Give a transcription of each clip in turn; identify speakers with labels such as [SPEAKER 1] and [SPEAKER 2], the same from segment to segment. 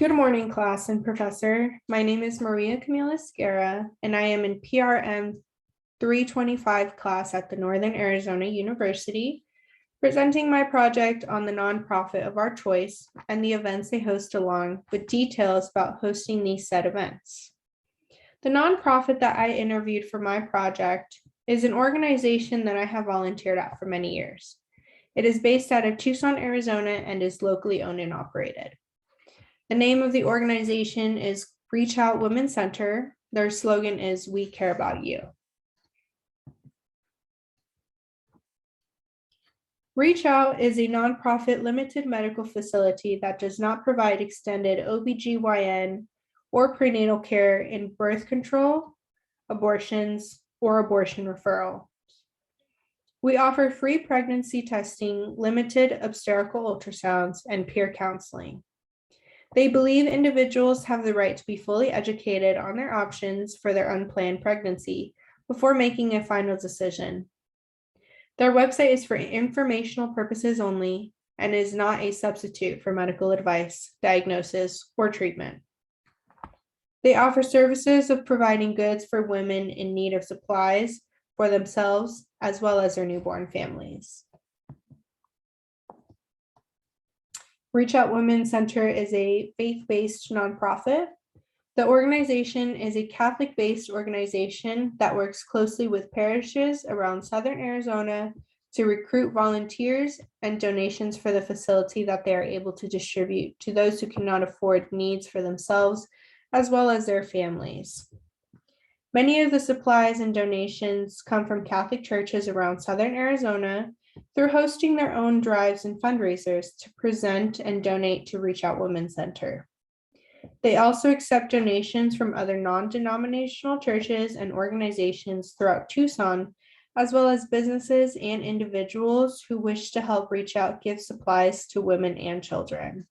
[SPEAKER 1] Good morning, class and professor. My name is Maria Camila Esquera, and I am in PRM 325 class at the Northern Arizona University, presenting my project on the nonprofit of our choice and the events they host along with details about hosting these said events. The nonprofit that I interviewed for my project is an organization that I have volunteered at for many years. It is based out of Tucson, Arizona, and is locally owned and operated. The name of the organization is Reach Out Women's Center. Their slogan is "We Care About You." Reach Out is a nonprofit limited medical facility that does not provide extended OBGYN or prenatal care in birth control, abortions, or abortion referral. We offer free pregnancy testing, limited obstetrical ultrasounds, and peer counseling. They believe individuals have the right to be fully educated on their options for their unplanned pregnancy before making a final decision. Their website is for informational purposes only and is not a substitute for medical advice, diagnosis, or treatment. They offer services of providing goods for women in need of supplies for themselves as well as their newborn families. Reach Out Women's Center is a faith-based nonprofit. The organization is a Catholic-based organization that works closely with parishes around Southern Arizona to recruit volunteers and donations for the facility that they are able to distribute to those who cannot afford needs for themselves as well as their families. Many of the supplies and donations come from Catholic churches around Southern Arizona through hosting their own drives and fundraisers to present and donate to Reach Out Women's Center. They also accept donations from other non-denominational churches and organizations throughout Tucson, as well as businesses and individuals who wish to help Reach Out give supplies to women and children.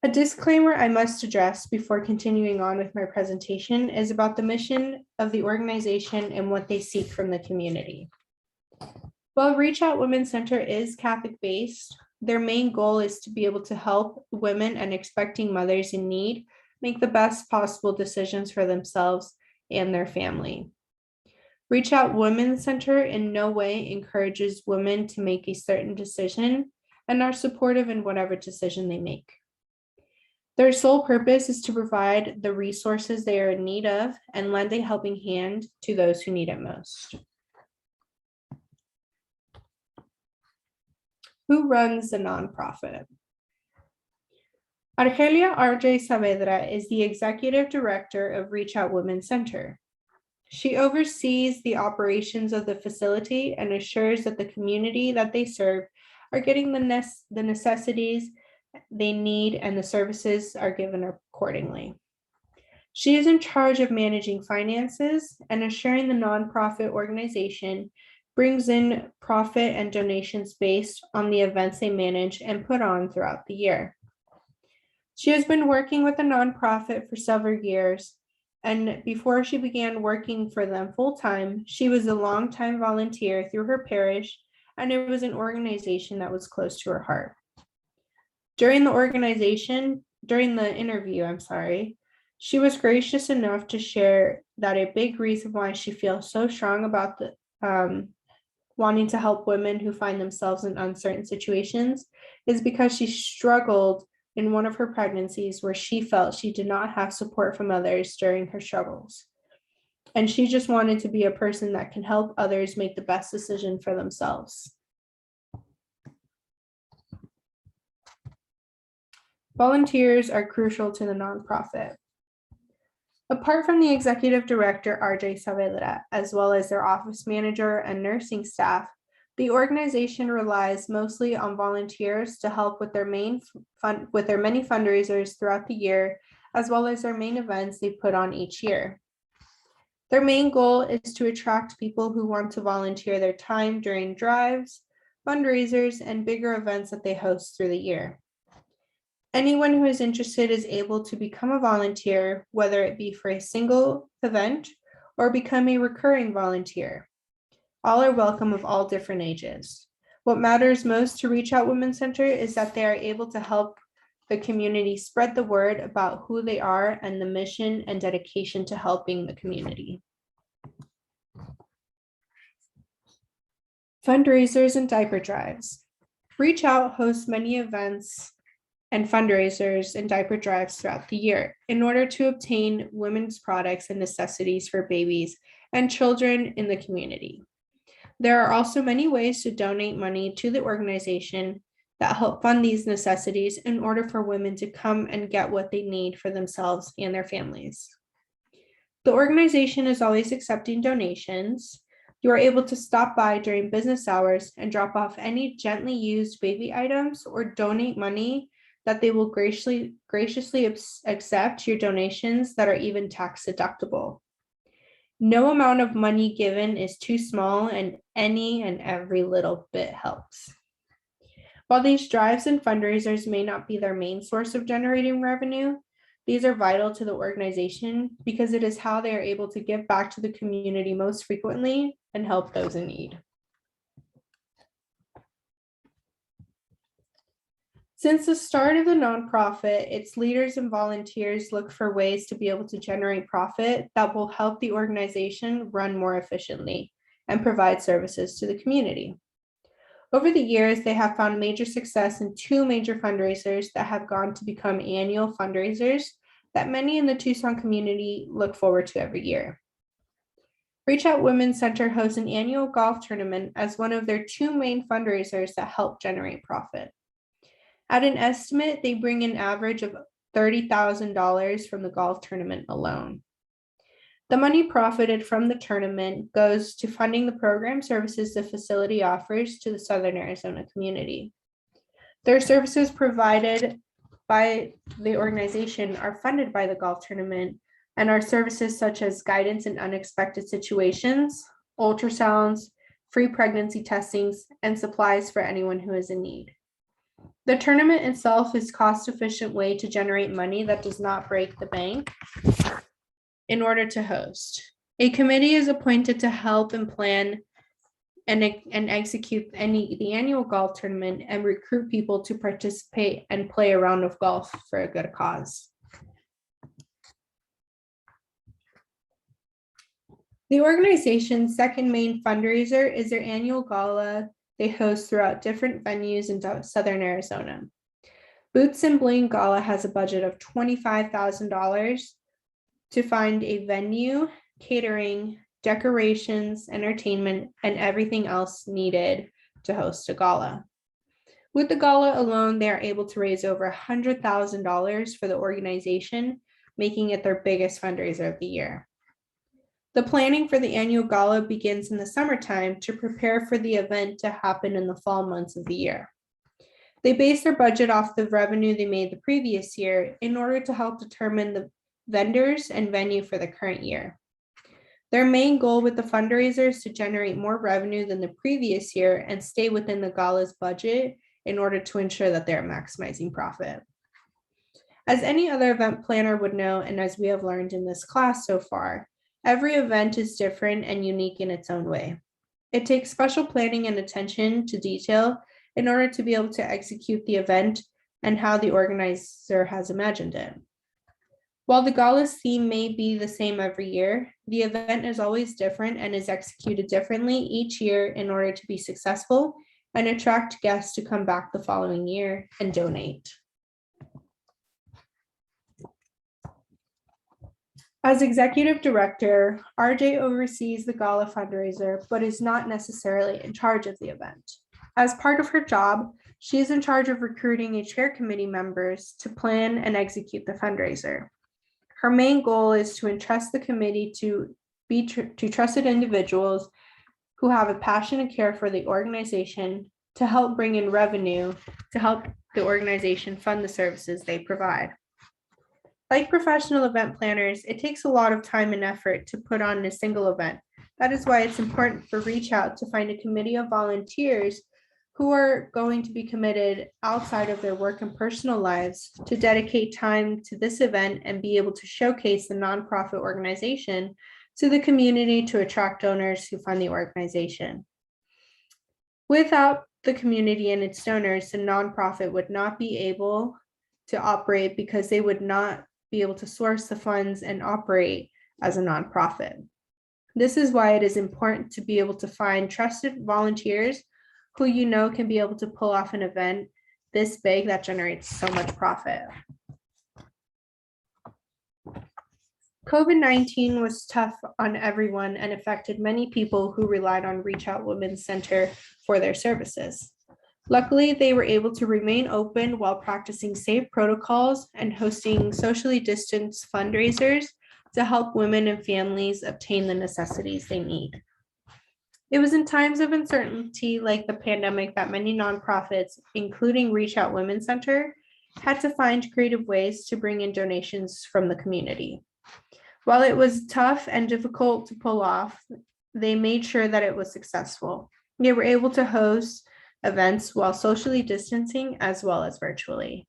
[SPEAKER 1] A disclaimer I must address before continuing on with my presentation is about the mission of the organization and what they seek from the community. While Reach Out Women's Center is Catholic-based, their main goal is to be able to help women and expecting mothers in need make the best possible decisions for themselves and their family. Reach Out Women's Center in no way encourages women to make a certain decision and are supportive in whatever decision they make. Their sole purpose is to provide the resources they are in need of and lend a helping hand to those who need it most. Who runs the nonprofit? Argelia R.J. Saavedra is the executive director of Reach Out Women's Center. She oversees the operations of the facility and assures that the community that they serve are getting the necessities they need and the services are given accordingly. She is in charge of managing finances and assuring the nonprofit organization brings in profit and donations based on the events they manage and put on throughout the year. She has been working with the nonprofit for several years, and before she began working for them full-time, she was a longtime volunteer through her parish, and it was an organization that was close to her heart. During the interview, she was gracious enough to share that a big reason why she feels so strong about wanting to help women who find themselves in uncertain situations is because she struggled in one of her pregnancies where she felt she did not have support from others during her struggles. And she just wanted to be a person that can help others make the best decision for themselves. Volunteers are crucial to the nonprofit. Apart from the executive director, R.J. Saavedra, as well as their office manager and nursing staff, the organization relies mostly on volunteers to help with their many fundraisers throughout the year, as well as their main events they put on each year. Their main goal is to attract people who want to volunteer their time during drives, fundraisers, and bigger events that they host through the year. Anyone who is interested is able to become a volunteer, whether it be for a single event or become a recurring volunteer. All are welcome of all different ages. What matters most to Reach Out Women's Center is that they are able to help the community spread the word about who they are and the mission and dedication to helping the community. Fundraisers and diaper drives. Reach Out hosts many events and fundraisers and diaper drives throughout the year in order to obtain women's products and necessities for babies and children in the community. There are also many ways to donate money to the organization that help fund these necessities in order for women to come and get what they need for themselves and their families. The organization is always accepting donations. You are able to stop by during business hours and drop off any gently used baby items or donate money that they will graciously accept your donations that are even tax deductible. No amount of money given is too small, and any and every little bit helps. While these drives and fundraisers may not be their main source of generating revenue, these are vital to the organization because it is how they are able to give back to the community most frequently and help those in need. Since the start of the nonprofit, its leaders and volunteers look for ways to be able to generate profit that will help the organization run more efficiently and provide services to the community. Over the years, they have found major success in two major fundraisers that have gone to become annual fundraisers that many in the Tucson community look forward to every year. Reach Out Women's Center hosts an annual golf tournament as one of their two main fundraisers that help generate profit. At an estimate, they bring an average of $30,000 from the golf tournament alone. The money profited from the tournament goes to funding the program services the facility offers to the Southern Arizona community. Their services provided by the organization are funded by the golf tournament and are services such as guidance in unexpected situations, ultrasounds, free pregnancy testings, and supplies for anyone who is in need. The tournament itself is a cost-efficient way to generate money that does not break the bank in order to host. A committee is appointed to help and plan and execute the annual golf tournament and recruit people to participate and play a round of golf for a good cause. The organization's second main fundraiser is their annual gala they host throughout different venues in Southern Arizona. Boots and Bling Gala has a budget of $25,000 to find a venue, catering, decorations, entertainment, and everything else needed to host a gala. With the gala alone, they are able to raise over $100,000 for the organization, making it their biggest fundraiser of the year. The planning for the annual gala begins in the summertime to prepare for the event to happen in the fall months of the year. They base their budget off the revenue they made the previous year in order to help determine the vendors and venue for the current year. Their main goal with the fundraiser is to generate more revenue than the previous year and stay within the gala's budget in order to ensure that they're maximizing profit. As any other event planner would know, and as we have learned in this class so far, every event is different and unique in its own way. It takes special planning and attention to detail in order to be able to execute the event and how the organizer has imagined it. While the gala's theme may be the same every year, the event is always different and is executed differently each year in order to be successful and attract guests to come back the following year and donate. As executive director, RJ oversees the gala fundraiser, but is not necessarily in charge of the event. As part of her job, she is in charge of recruiting a chair committee members to plan and execute the fundraiser. Her main goal is to entrust the committee to be trusted individuals who have a passion and care for the organization to help bring in revenue to help the organization fund the services they provide. Like professional event planners, it takes a lot of time and effort to put on a single event. That is why it's important for Reach Out to find a committee of volunteers who are going to be committed outside of their work and personal lives to dedicate time to this event and be able to showcase the nonprofit organization to the community to attract donors who fund the organization. Without the community and its donors, the nonprofit would not be able to operate because they would not be able to source the funds and operate as a nonprofit. This is why it is important to be able to find trusted volunteers who you know can be able to pull off an event this big that generates so much profit. COVID-19 was tough on everyone and affected many people who relied on Reach Out Women's Center for their services. Luckily, they were able to remain open while practicing safe protocols and hosting socially distanced fundraisers to help women and families obtain the necessities they need. It was in times of uncertainty like the pandemic that many nonprofits, including Reach Out Women's Center, had to find creative ways to bring in donations from the community. While it was tough and difficult to pull off, they made sure that it was successful. They were able to host events while socially distancing as well as virtually.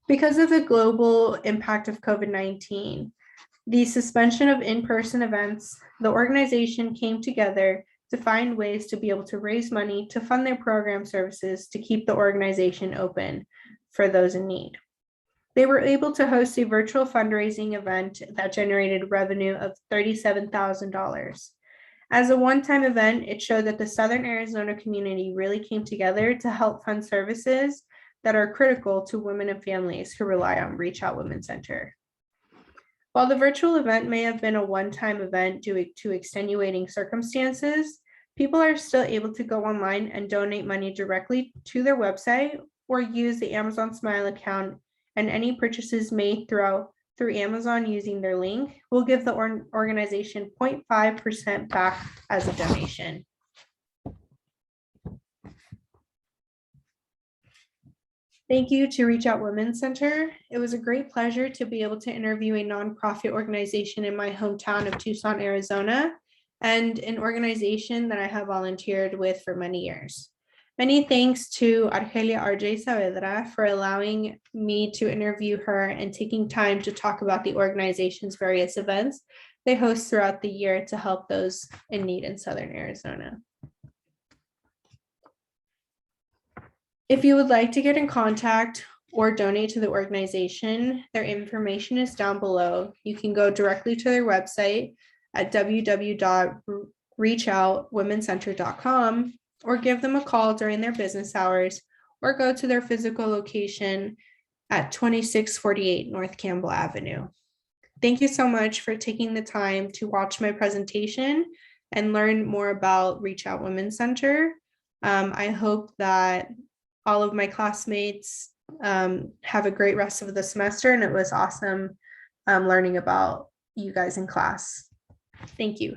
[SPEAKER 1] Because of the global impact of COVID-19, the suspension of in-person events, the organization came together to find ways to be able to raise money to fund their program services to keep the organization open for those in need. They were able to host a virtual fundraising event that generated revenue of $37,000. As a one-time event, it showed that the Southern Arizona community really came together to help fund services that are critical to women and families who rely on Reach Out Women's Center. While the virtual event may have been a one-time event due to extenuating circumstances, people are still able to go online and donate money directly to their website or use the Amazon Smile account, and any purchases made through Amazon using their link will give the organization 0.5% back as a donation. Thank you to Reach Out Women's Center. It was a great pleasure to be able to interview a nonprofit organization in my hometown of Tucson, Arizona, and an organization that I have volunteered with for many years. Many thanks to Argelia RJ Saavedra for allowing me to interview her and taking time to talk about the organization's various events they host throughout the year to help those in need in Southern Arizona. If you would like to get in contact or donate to the organization, their information is down below. You can go directly to their website at www.reachoutwomencenter.com or give them a call during their business hours or go to their physical location at 2648 North Campbell Avenue. Thank you so much for taking the time to watch my presentation and learn more about Reach Out Women's Center. I hope that all of my classmates have a great rest of the semester, and it was awesome learning about you guys in class. Thank you.